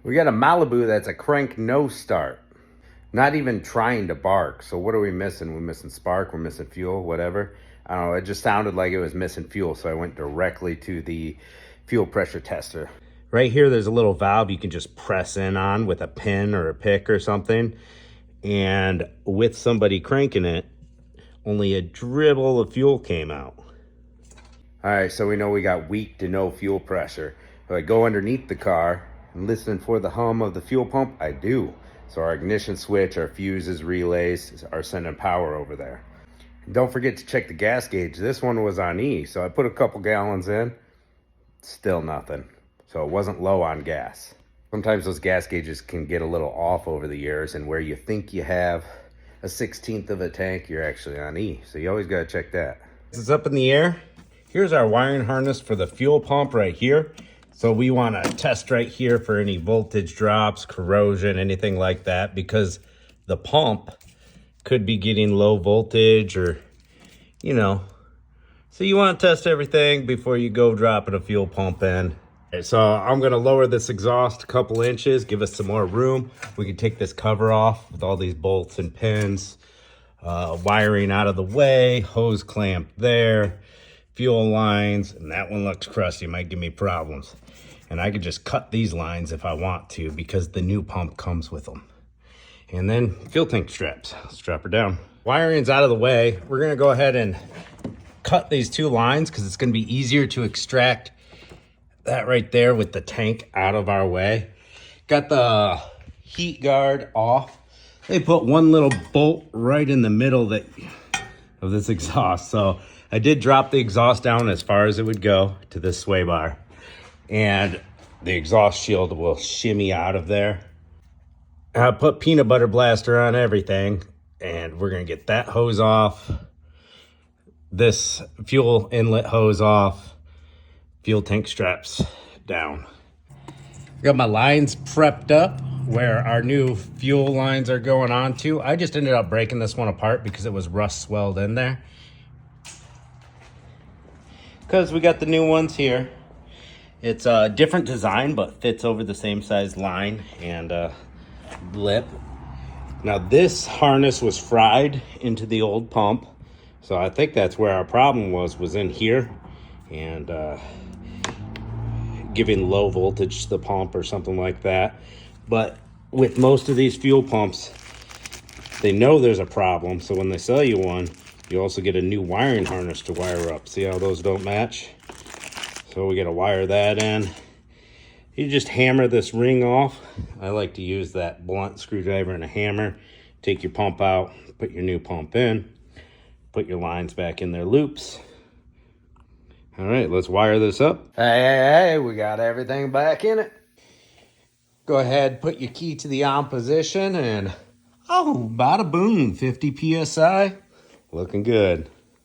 We got a Malibu that's a crank no start. Not even trying to bark. So what are we missing? We're missing spark, we're missing fuel, whatever. I don't know, it just sounded like it was missing fuel, so I went directly to the fuel pressure tester. Right here, there's a little valve you can just press in on with a pin or a pick or something. And with somebody cranking it, only a dribble of fuel came out. All right, so we know we got weak to no fuel pressure. If I go underneath the car and listen for the hum of the fuel pump, I do. So our ignition switch, our fuses, relays are sending power over there. And don't forget to check the gas gauge. This one was on E, so I put a couple gallons in, still nothing. So it wasn't low on gas. Sometimes those gas gauges can get a little off over the years, and where you think you have a 1/16 of a tank, you're actually on E. So you always gotta check that. This is up in the air. Here's our wiring harness for the fuel pump right here. So we want to test right here for any voltage drops, corrosion, anything like that, because the pump could be getting low voltage or, you know. So you want to test everything before you go dropping a fuel pump in. Okay, so I'm going to lower this exhaust a couple inches, give us some more room. We can take this cover off with all these bolts and pins, wiring out of the way, hose clamp there. Fuel lines, and that one looks crusty, might give me problems. And I could just cut these lines if I want to, because the new pump comes with them. And then fuel tank straps. Strap her down. Wiring's out of the way. We're gonna go ahead and cut these two lines because it's gonna be easier to extract that right there with the tank out of our way. Got the heat guard off. They put one little bolt right in the middle of this exhaust. So I did drop the exhaust down as far as it would go to this sway bar, and the exhaust shield will shimmy out of there. I put peanut butter blaster on everything, and we're gonna get that hose off, this fuel inlet hose off, fuel tank straps down. Got my lines prepped up where our new fuel lines are going on to. I just ended up breaking this one apart because it was rust swelled in there. Because we got the new ones here. It's a different design, but fits over the same size line and lip. Now this harness was fried into the old pump. So I think that's where our problem was in here. And giving low voltage to the pump or something like that. But with most of these fuel pumps, they know there's a problem. So when they sell you one, you also get a new wiring harness to wire up. See how those don't match? So we gotta wire that in. You just hammer this ring off. I like to use that blunt screwdriver and a hammer. Take your pump out, put your new pump in, put your lines back in their loops. All right, let's wire this up. Hey, we got everything back in it. Go ahead, put your key to the on position, and oh, bada boom, 50 PSI. Looking good.